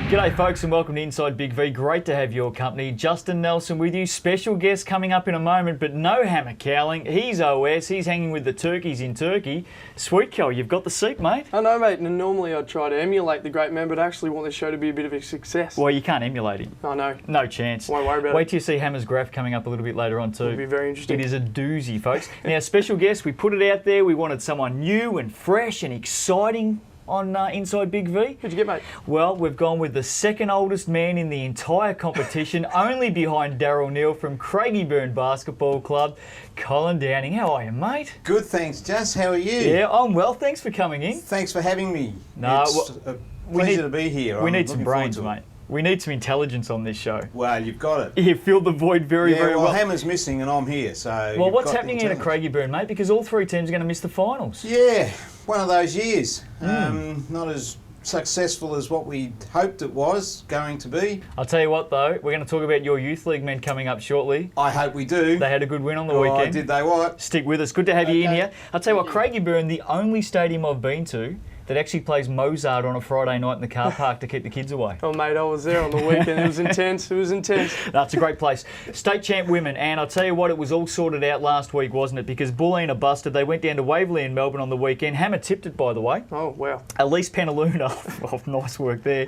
G'day folks and welcome to Inside Big V. Great to have your company. Justin Nelson with you. Special guest coming up in a moment, but no hammer cowling. He's OS. He's hanging with the turkeys in Turkey. Sweet Cal, you've got the seat, mate. I know, mate. And normally I'd try to emulate the great man, but I actually want this show to be a bit of a success. Well, you can't emulate him. I know. No chance. Won't worry about it. Wait till you see Hammer's graph coming up a little bit later on too. It'll be very interesting. It is a doozy, folks. Now, special guest, we put it out there. We wanted someone new and fresh and exciting on Inside Big V. Who'd you get, mate? Well, we've gone with the second oldest man in the entire competition, only behind Daryl Neal from Craigieburn Basketball Club, Colin Downing. How are you, mate? Good, thanks, Jess. How are you? Yeah, I'm well. Thanks for coming in. Thanks for having me. No, it's a pleasure to be here. We I'm need some looking brains, forward to mate. We need some intelligence on this show. Well, you've got it. You filled the void very well. Hammer's missing and I'm here, so. Well, what's happening here at Craigieburn, mate? Because all three teams are going to miss the finals. Yeah, one of those years. Not as successful as what we hoped it was going to be. I'll tell you what, though, we're going to talk about your youth league men coming up shortly. I hope we do. They had a good win on the weekend. Did they what? Stick with us. Good to have you in here. I'll tell you what, Craigieburn, the only stadium I've been to that actually plays Mozart on a Friday night in the car park to keep the kids away. Oh, mate, I was there on the weekend. It was intense. It was intense. That's a great place. State champ women, and I'll tell you what, it was all sorted out last week, wasn't it? Because Bulleen are busted. They went down to Waverley in Melbourne on the weekend. Hammer tipped it, by the way. Oh, wow. Elise Penaluna, well, nice work there,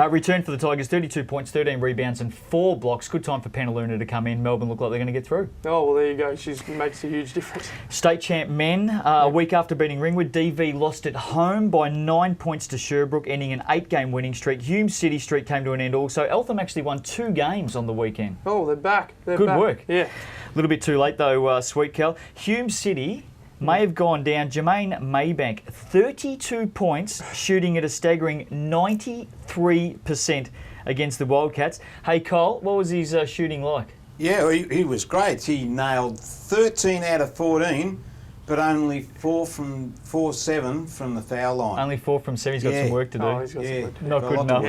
returned for the Tigers, 32 points, 13 rebounds and 4 blocks. Good time for Penaluna to come in. Melbourne look like they're going to get through. Oh, well, there you go. She makes a huge difference. State champ men, a week after beating Ringwood, DV lost at home by 9 points to Sherbrooke, ending an 8-game winning streak. Hume City streak came to an end also. Eltham actually won 2 games on the weekend. Oh, they're back. Good work. Yeah. A little bit too late though, Sweet Cal. Hume City may have gone down. Jermaine Maybank, 32 points, shooting at a staggering 93% against the Wildcats. Hey Cole, what was his shooting like? Yeah, he was great. He nailed 13 out of 14. But only 4-7 from the foul line. Only 4 from 7. He's got some work to do. Oh, he's got some work to do. Not good enough.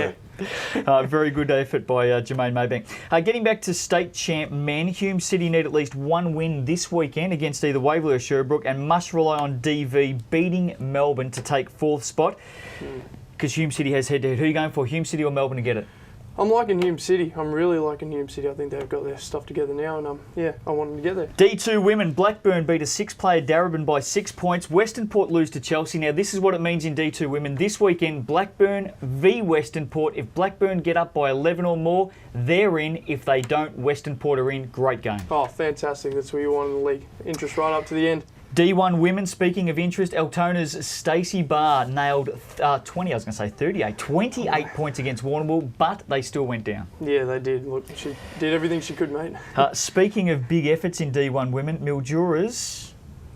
Yeah. Very good effort by Jermaine Maybank. Getting back to state champ men, Hume City need at least one win this weekend against either Waverley or Sherbrooke and must rely on DV beating Melbourne to take 4th spot. Because Hume City has head-to-head. Who are you going for, Hume City or Melbourne to get it? I'm liking Hume City. I'm really liking Hume City. I think they've got their stuff together now, and I want them to get there. D2 women, Blackburn beat a 6-player Darebin by 6 points. Western Port lose to Chelsea. Now, this is what it means in D2 women. This weekend, Blackburn v Western Port. If Blackburn get up by 11 or more, they're in. If they don't, Western Port are in. Great game. Oh, fantastic. That's what you want in the league. Interest right up to the end. D1 women, speaking of interest, Altona's Stacey Barr nailed 28 points against Warrnambool, but they still went down. Yeah, they did. Look, she did everything she could, mate. Speaking of big efforts in D1 women, Mildura's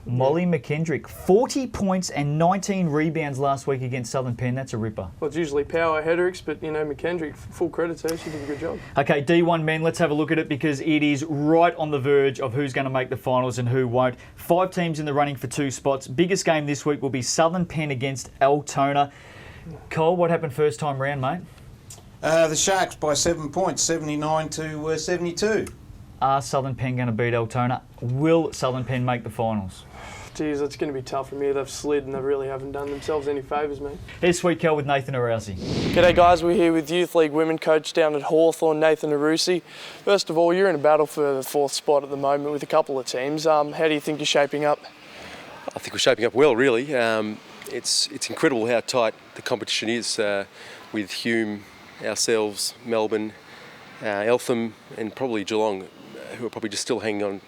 Molly McKendrick, 40 points and 19 rebounds last week against Southern Penn. That's a ripper. Well, it's usually Power Hedricks, but, McKendrick, full credit to her. She did a good job. Okay, D1 men, let's have a look at it because it is right on the verge of who's going to make the finals and who won't. 5 teams in the running for 2 spots. Biggest game this week will be Southern Penn against Altona. Cole, what happened first time round, mate? The Sharks by 7 points, 79 to 72. Are Southern Penn going to beat Altona? Will Southern Penn make the finals? Geez, it's going to be tough for me. They've slid and they really haven't done themselves any favours, mate. Here's Sweet Cal with Nathan Arusi. G'day guys, we're here with Youth League Women coach down at Hawthorn, Nathan Arusi. First of all, you're in a battle for the 4th spot at the moment with a couple of teams. How do you think you're shaping up? I think we're shaping up well, really. It's incredible how tight the competition is with Hume, ourselves, Melbourne, Eltham and probably Geelong, who are probably just still hanging on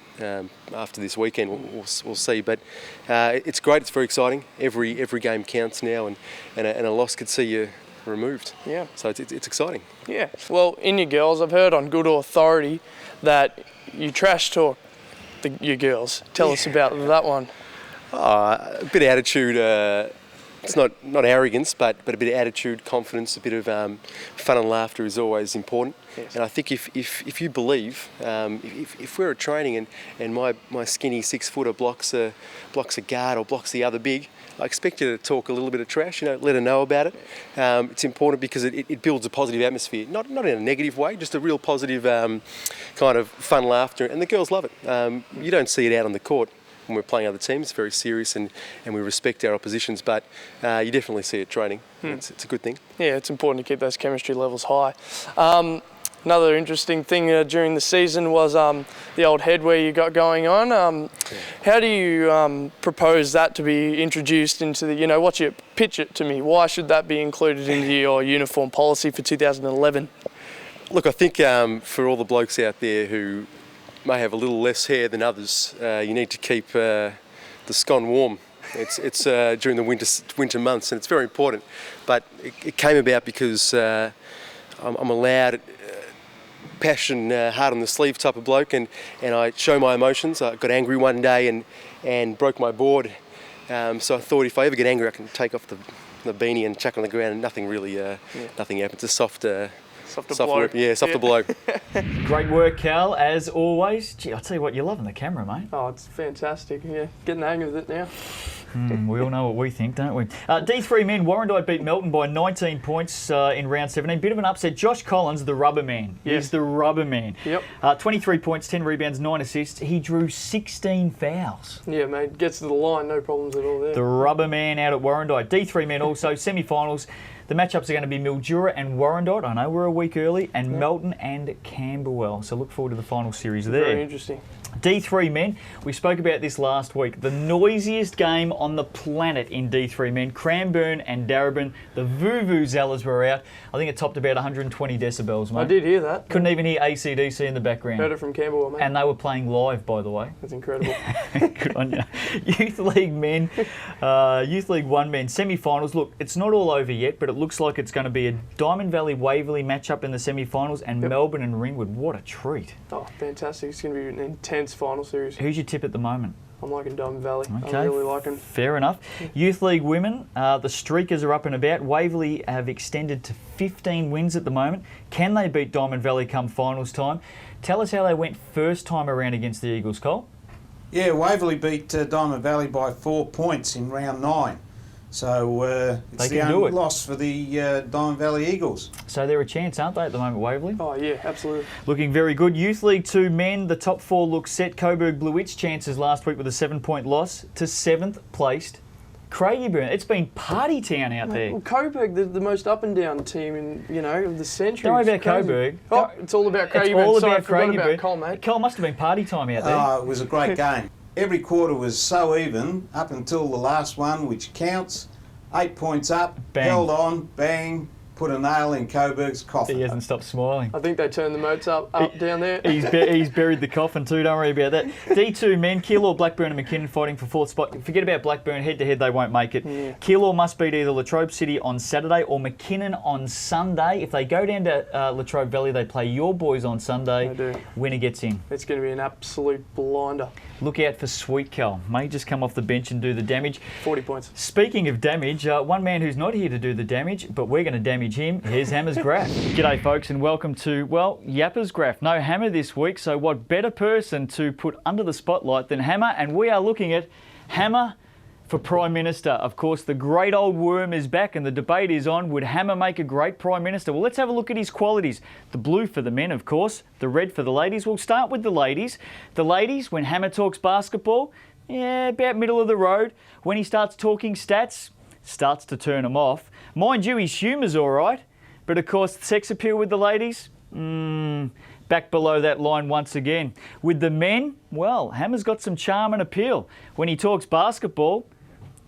after this weekend. We'll see, but it's great. It's very exciting. Every game counts now, and a loss could see you removed. Yeah. So it's exciting. Yeah. Well, in your girls, I've heard on good authority that you trash talk your girls. Tell us about that one. A bit of attitude. It's not arrogance, but a bit of attitude, confidence, a bit of fun and laughter is always important. Yes. And I think if you believe, if we're at training and my skinny 6-footer blocks a guard or blocks the other big, I expect you to talk a little bit of trash, let her know about it. It's important because it builds a positive atmosphere, not in a negative way, just a real positive kind of fun laughter, and the girls love it. You don't see it out on the court. when we're playing other teams. It's very serious and we respect our oppositions, but you definitely see it training. It's a good thing. Yeah, it's important to keep those chemistry levels high. Another interesting thing during the season was the old headwear you got going on. How do you propose that to be introduced into the, what's your pitch it to me? Why should that be included into your uniform policy for 2011? Look, I think for all the blokes out there who may have a little less hair than others, you need to keep the scone warm. It's during the winter months, and it's very important. But it came about because I'm a loud, passion, heart on the sleeve type of bloke, and I show my emotions. I got angry one day and broke my board. So I thought if I ever get angry, I can take off the beanie and chuck it on the ground, and nothing happens. It's softer blow. Yeah, softer blow. Great work, Cal, as always. Gee, I'll tell you what, you're loving the camera, mate. Oh, it's fantastic. Yeah, getting the hang of it now. We all know what we think, don't we? D3 men, Warrandyte beat Melton by 19 points in round 17. Bit of an upset. Josh Collins, the rubber man. Yes. He's the rubber man. Yep. 23 points, 10 rebounds, 9 assists. He drew 16 fouls. Yeah, mate. Gets to the line, no problems at all there. The rubber man out at Warrandyte. D3 men also, semi-finals. The matchups are going to be Mildura and Warrandyte. I know we're a week early. And Melton and Camberwell. So look forward to the final series there. Very interesting. D3 men, we spoke about this last week. The noisiest game on the planet in D3 men. Cranbourne and Darebin. The Vuvuzelas were out. I think it topped about 120 decibels, mate. I did hear that. Couldn't even hear AC/DC in the background. Heard it from Camberwell, mate. And they were playing live, by the way. That's incredible. Good on you. Youth League men, Youth League 1 men, semi-finals. Look, it's not all over yet, but it looks like it's going to be a Diamond Valley-Waverley matchup in the semi-finals, and Melbourne and Ringwood. What a treat. Oh, fantastic. It's going to be an intense final series. Who's your tip at the moment? I'm liking Diamond Valley. Okay. I'm really liking. Fair enough. Youth League women, the streakers are up and about. Waverley have extended to 15 wins at the moment. Can they beat Diamond Valley come finals time? Tell us how they went first time around against the Eagles, Cole. Yeah, Waverley beat Diamond Valley by 4 points in round 9. So it's the only loss for the Diamond Valley Eagles. So they're a chance, aren't they, at the moment, Waverley? Oh, yeah, absolutely. Looking very good. Youth League 2 men, the top 4 look set. Coburg blew its chances last week with a 7-point loss to 7th placed Craigieburn. It's been party town out there. Well, Coburg, the most up and down team in of the century. Don't worry about Coburg. Oh, it's all about Craigieburn. It's all about Craigieburn. Cole, mate. Cole must have been party time out there. Oh, it was a great game. Every quarter was so even up until the last one, which counts. 8 points up, Bang. held on, bang, put a nail in Coburg's coffin. He hasn't stopped smiling. I think they turned the moats up down there. He's buried the coffin too, don't worry about that. D2 men, Keilor, Blackburn and McKinnon fighting for 4th spot. Forget about Blackburn, head-to-head they won't make it. Yeah. Keilor must beat either Latrobe City on Saturday or McKinnon on Sunday. If they go down to Latrobe Valley, they play your boys on Sunday. They do. Winner gets in. It's going to be an absolute blinder. Look out for Sweet Cal. May just come off the bench and do the damage. 40 points. Speaking of damage, one man who's not here to do the damage, but we're going to damage him. Here's Hammer's Graph. G'day, folks, and welcome to, Yapper's Graph. No Hammer this week, so what better person to put under the spotlight than Hammer? And we are looking at Hammer for Prime Minister. Of course, the great old worm is back and the debate is on, would Hammer make a great Prime Minister? Well, let's have a look at his qualities. The blue for the men, of course. The red for the ladies. We'll start with the ladies. The ladies, when Hammer talks basketball, about middle of the road. When he starts talking stats, starts to turn them off. Mind you, his humour's all right. But of course, sex appeal with the ladies, back below that line once again. With the men, Hammer's got some charm and appeal. When he talks basketball,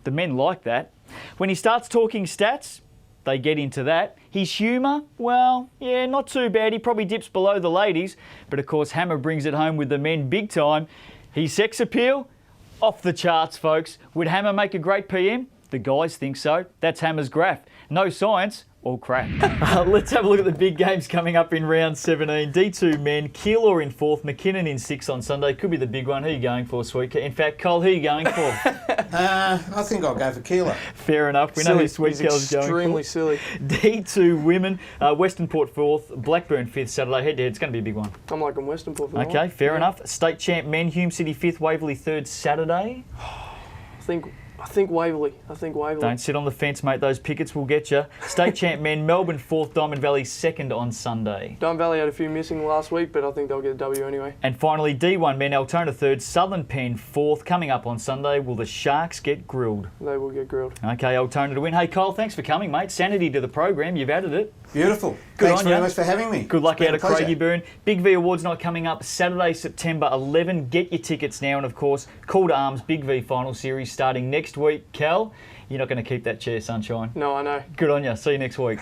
the men like that. When he starts talking stats, they get into that. His humour, not too bad. He probably dips below the ladies. But of course, Hammer brings it home with the men big time. His sex appeal, off the charts, folks. Would Hammer make a great PM? The guys think so. That's Hammer's Graph. No science, all crap. Let's have a look at the big games coming up in round 17. D2 men, Keilor in 4th, McKinnon in 6th on Sunday. Could be the big one. Who are you going for, Sweet? In fact, Cole, who are you going for? I think I'll go for Keilor. Fair enough. We know who Sweet Cal's going for. Extremely silly. D2 women, Western Port 4th, Blackburn 5th Saturday. Head-to-head, it's going to be a big one. I'm liking Western Port. Okay, fair enough. State champ men, Hume City 5th, Waverley 3rd Saturday. I think I think Waverley. Don't sit on the fence, mate. Those pickets will get you. State champ men, Melbourne 4th, Diamond Valley 2nd on Sunday. Diamond Valley had a few missing last week, but I think they'll get a W anyway. And finally, D1 men, Altona 3rd, Southern Penn 4th. Coming up on Sunday, will the Sharks get grilled? They will get grilled. Okay, Altona to win. Hey, Cole, thanks for coming, mate. Sanity to the program. You've added it. Beautiful. Good Thanks on very ya. much for having me. Good luck out of pleasure. Craigieburn. Big V Awards night coming up Saturday, September 11. Get your tickets now. And, of course, Call to Arms Big V Final Series starting next week. Cal, you're not going to keep that chair, sunshine. No, I know. Good on you. See you next week.